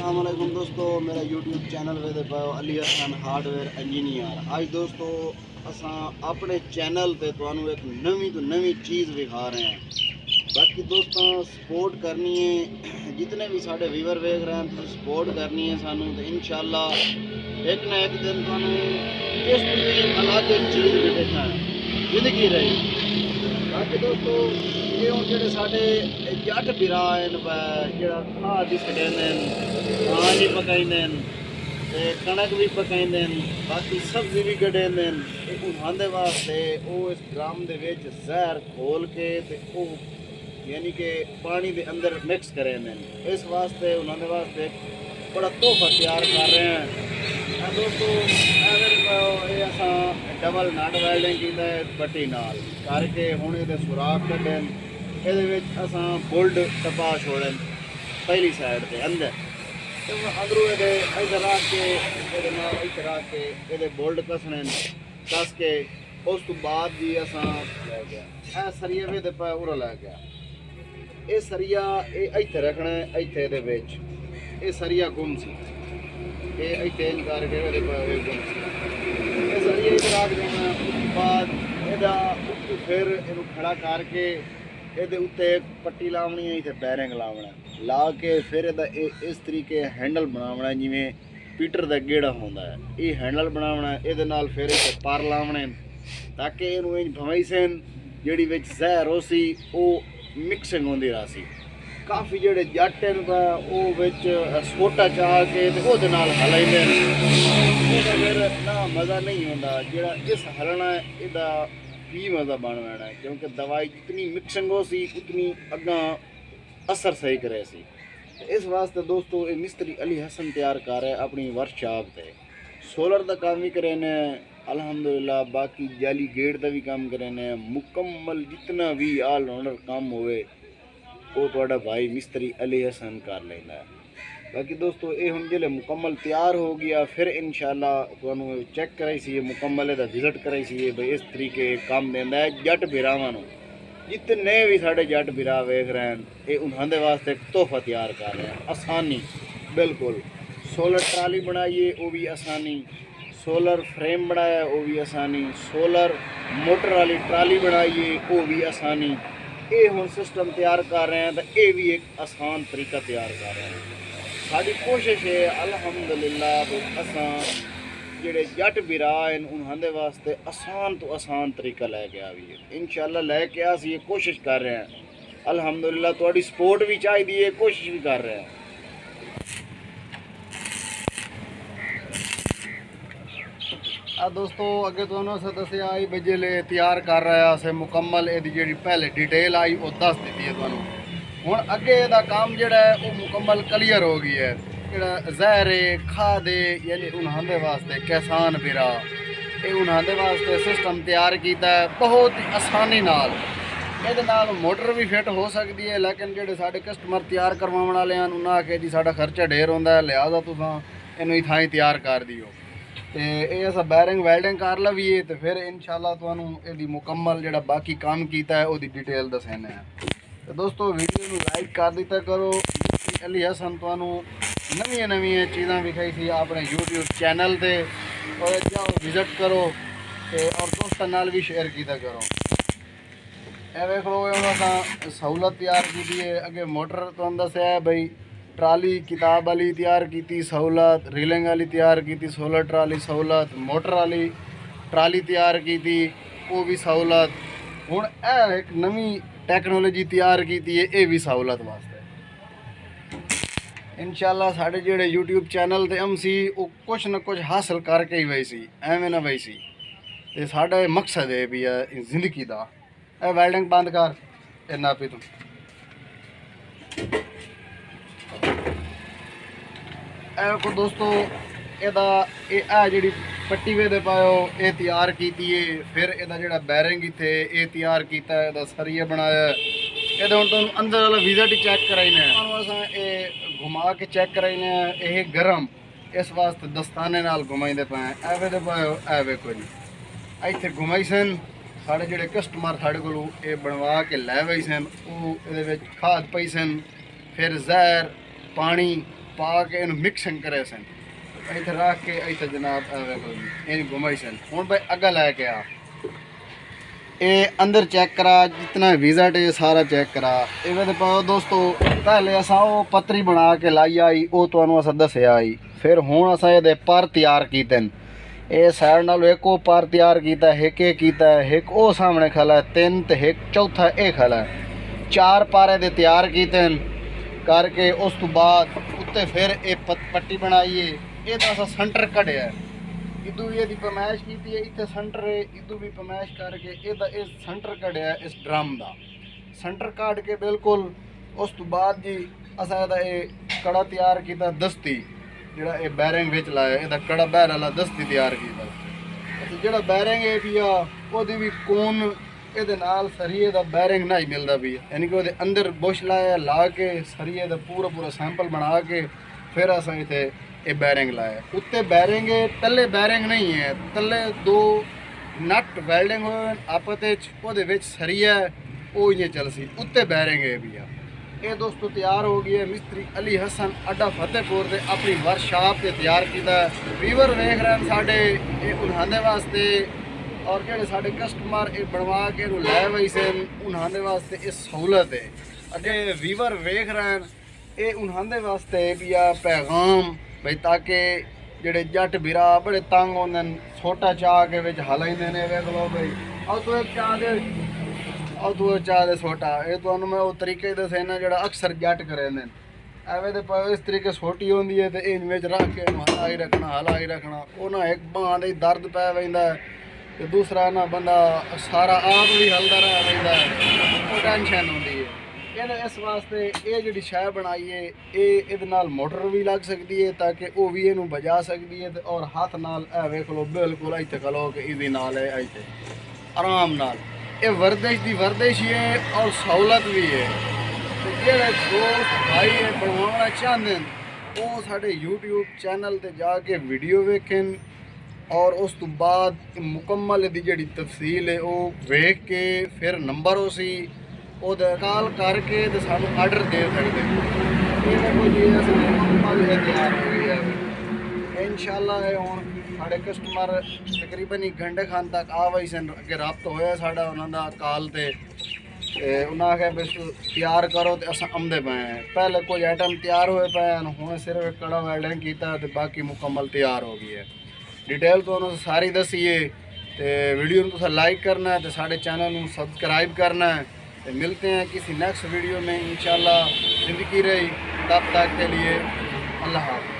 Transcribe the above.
अस्सलाम वालेकुम दोस्तों, मेरा यूट्यूब चैनल वे पाओ अली हसन हार्डवेयर इंजीनियर। आज दोस्तों असा अपने चैनल पे तुहानू एक नवी तो नवी चीज़ दिखा रहे हैं। बाकी दोस्तों सपोर्ट करनी है, जितने भी साढ़े व्यूवर वेख रहे हैं तो सपोर्ट करनी है सानू, तो इंशाल्लाह एक ना एक दिन तुहानू इस अलग एक चीज़ भी देखना जिंदगी रही। बाकी दोस्तों ये हूँ जो साढ़े जट बिरा जो खाद भी कटेंदे धान भी पकाइंदे कणक भी पकाइंदे, बाकी सब्जी भी कटेंदे। उन्हांदे वास्ते वो इस ड्रम दे विच जहर घोल के ते वो यानी कि पानी दे अंदर मिक्स करेंदे। इस वास्ते उन्हांदे वास्ते बड़ा तोहफा तैयार कर रहे हैं। दोस्तों ये असा डबल नट वेल्डिंग की पट्टी नाल करके हूँ ये सुराख कड्डन, ये असा बुल्ड टपा छोड़न पहली साइड के अंदर, अंदरों ये इधर रख के इधर रख के ये बुल्ड कसने कस के उस तो बाद भी असा लै गया ए सरिया भी पे उरा लै गया। ये सरिया ये इत्थे रखना है, इत्थे ये सरिया गुम सी ये इत्थे करके गुम सी ये सरिया इधर रख देना। उस बाद ਇਹਦਾ फिर ਇਹਨੂੰ खड़ा करके ਇਹਦੇ ਉੱਤੇ पट्टी लावनी है, इतने बैरिंग लावना ला के फिर ਇਹਦਾ इस तरीके हैंडल बनावना जिमें पीटर का गेड़ा होंदा है। ये हैंडल बनावना ਇਹਦੇ ਨਾਲ फिर इतने पर लावने ताकि ਇਹਨੂੰ ਇੰਜ भवई सेन ਜਿਹੜੀ ਵਿੱਚ ਜ਼ਹਿਰ ਹੋ ਸੀ ਉਹ मिक्सिंग होंदी रहा सी। काफ़ी ਜਿਹੜੇ जट हैं वो विच सोटा चाह के ते ਉਹਦੇ ਨਾਲ ਹਲਾइंदे फिर ना मज़ा नहीं होंदा। ਜਿਹੜਾ इस हलना ਇਹਦਾ भी मज़ा बन जाना है, क्योंकि दवाई जितनी मिक्सिंग हो सी उतनी अगा असर सही करे सी। इस वास्ते दोस्तों ये मिस्त्री अली हसन तैयार कर रहे अपनी वर्कशॉप पे। सोलर का काम भी करे ने अल्हम्दुलिल्लाह, बाकी जाली गेट का भी काम करे ने। मुकम्मल जितना भी ऑलराउंडर काम होवे वो तुहाडा भाई मिस्त्री अली हसन कर लेना है। बाकी दोस्तों ये हम जिले मुकम्मल तैयार हो गया फिर इंशाल्लाह तुहानू चेक कराई सी मुकम्मल इहदा विजिट कराई सी भाई इस तरीके काम देंदा है जट बिरावां नू। जितने भी साढ़े जट बिरा वेख रहे हैं ये उन्हांदे वास्ते एक तोहफा तैयार कर रहे हैं। आसानी बिल्कुल, सोलर ट्राली बनाइए वो भी आसानी, सोलर फ्रेम बनाया वो भी आसानी, सोलर मोटर वाली ट्राली बनाइए वो भी आसानी। ये हम सिस्टम तैयार कर रहे हैं तो ये भी एक आसान तरीका तैयार कर रहे हैं। साड़ी कोशिश है अल्हम्दुलिल्लाह असा जेडे जट बिरा हैं उन्होंने वास्ते आसान तो आसान तरीका लैके आवीए। इंशाल्लाह लैके अस ये कोशिश कर रहे हैं। अल्हम्दुलिल्लाह थोड़ी सपोर्ट भी चाहिए, कोशिश भी कर रहे हैं। दोस्तों अगे तो दसिया आई बजे तैयार कर रहा से मुकम्मल ये जी पहले डिटेल आई वो दस दी है तुहानू। हुण अगे दा काम जिहड़ा है वो मुकम्मल क्लीयर हो गई है। जिहड़ा जहर है खाद है यानी उन्हांदे वास्ते किसान बिरा ये उन्हांदे वास्ते सिस्टम तैयार किया है बहुत ही आसानी नाल। इहदे नाल मोटर भी फिट हो सकती है, लेकिन जिहड़े साडे कस्टमर तैयार करवाउण वाले हैं उन्हें आखे जी साडा खर्चा ढेर होंदा है, लिहाजा तुसां इहनूं ही थाई तैयार कर दिओ। तो ये अस बैरिंग वेल्डिंग कर लवीए तो फिर इंशाल्लाह तुहानू इहदी मुकम्मल जिहड़ा बाकी काम किया है उसकी डिटेल दसने हैं। तो दोस्तों वीडियो में लाइक कर दिता करो। अली हसन तुहानू नवीं नवीं चीज़ां विखाई सी अपने यूट्यूब चैनल पे, और जाओ विजिट करो और दोस्तों नाल भी शेयर किया करो। ए वेख लो उन्होंने सहूलत तैयार की है। अगे मोटर तुहानू दस्या है भाई ट्राली किताब वाली तैयार की सहूलत, रीलिंग वाली तैयार की सोलर ट्राली सहूलत, मोटर वाली ट्राली तैयार की वो भी सहूलत। हुण एक नवी टैक्नोलॉजी तैयार की है ये भी सहूलत वास्ते। इंशाल्लाह साढ़े जेडे यूट्यूब चैनल ते हम सी वो कुछ न कुछ हासिल करके ही वही सी, एवें ना वही सी। तो साढ़ा मकसद है भी है जिंदगी का। ए वेल्डिंग बंद कर इन्ना भी तू को दोस्तों यदा जी पट्टी वे दे पाओ ये तैयार की है। फिर यदा जो बैरिंग इतने ये तैयार किया है, सरिया बनाया ये हम तुम अंदर वाला विजिट ही चेक कराइने अस घुमा के चेक कराइने। ये गर्म इस वास्ते दस्ताने नाल घुमाइंदे पे एवे दे पाओ ए वेखो जी इतने घुमाई सन साढ़े जोड़े कस्टमर साढ़े को बनवा के लै वही सन वो खाद पई सन फिर जहर पानी पा के इन मिक्सिंग करे सन इधर रख के इधर जनाब इन घुमाई सन हूँ भाई अगर लैके आ ये अंदर चेक करा जितना विज़ट है सारा चेक करा ये पाओ दोस्तों पहले असा वो पतरी बना के लाई आई वो तो असा दसिया आई फिर हूँ असा ये पर तैयार कीते ये साइड नाल एक वो पर तैयार किया एक किया एक वो सामने खला है 3 तो एक चौथा ये खला है 4 पारे दे तैयार किए करके उस तो बाद उत्ते फिर ये पट्टी बनाई है ये तो असा सेंटर कढ़िया इदू भी यदि पमैश की है इतने सेंटर है इदू भी पमैश करके ये सेंटर कढ़िया इस ड्रम का सेंटर काट के बिल्कुल उस तो बाद जी असा ये कड़ा तैयार किया दस्ती जोड़ा ये बैरिंग विच लाया ये कड़ा बहर वाला दस्ती तैयार किया जोड़ा बैरिंग है भी वो भी कोन ये सरीए का बैरिंग नहीं मिलता भी यानी कि वो अंदर बुश लाया ला के सरीए का पूरा पूरा सैंपल बना के फिर असा इतने ये बैरिंग लाया उत्ते बैरिंग है तले बैरिंग नहीं है तले 2 नट वेल्डिंग हुए आपस सरीया वो इं चल सी उत्ते बैरिंग है भी ये दोस्तों तैयार हो गई है मिस्त्री अली हसन अड्डा फतेहपुर से अपनी वर्कशॉप से तैयार किया वीवर वेख रहे हैं साढ़े उन्हांदे वास्ते और जो साढ़े कस्टमर ये बनवा के लै वही से उन्हांदे वास्ते ये सहूलत है अगे वीवर वेख रहे हैं ये उन्हांदे वास्ते भी आ पैगाम भाई ताकि जेडे जट बिरा बड़े तंग होंगे छोटा चाह के विच हलाइंदे ने वेख लो भाई और तो एक चाह दे और तू चाह दे छोटा ये तो मैं वो तरीके दसे ना जो अक्सर जट करें एवं तो इस तरीके छोटी होती है तो इन रख के हला ही रखना वो ना एक बांह दे दर्द पै पैंदा तो दूसरा ना बंदा सारा आप भी हलदा रह पैंदा वो टेंशन होती है ये इस वास्ते ये जी शै बनाई है ये मोटर भी लग सकती है ताकि वो भी इनू बजा सकती है और हाथ नाल वेख लो बिल्कुल इतने खलो के इजी नाल है इतने आराम नाल ये वर्दिश की वर्दिश ही है और सहूलत भी है तो जो दोस्त भाई बनवाना चाहते हैं वो साढ़े यूट्यूब चैनल पर जाके वीडियो वेखें और उस तो बाद मुकम्मल इसकी जी तफसील है वो वेख के फिर नंबर उसी वो कॉल करके तो सानू आर्डर दे सकते तैयार हो गई है इंशाल्लाह हूँ साढ़े कस्टमर तकरीबन ही घंटे खान तक आ वही सन अगे रब्त होया साढ़ा उन्होंने कॉल ते उन्हें आख्या बस तैयार करो तो अस आमदे पे हैं पहले कुछ आइटम तैयार हुए पे हैं हूँ सिर्फ एक कड़ा वेल्डिंग किया तो बाकी मुकम्मल तैयार हो गई है डिटेल तो उन्होंने सारी दसी है तो वीडियो में तुम लाइक करना है तो साढ़े चैनल में सब्सक्राइब करना है तो मिलते हैं किसी नेक्स्ट वीडियो में इंशाल्लाह ज़िंदगी रही तब तक के लिए अल्लाह हाफ़िज़।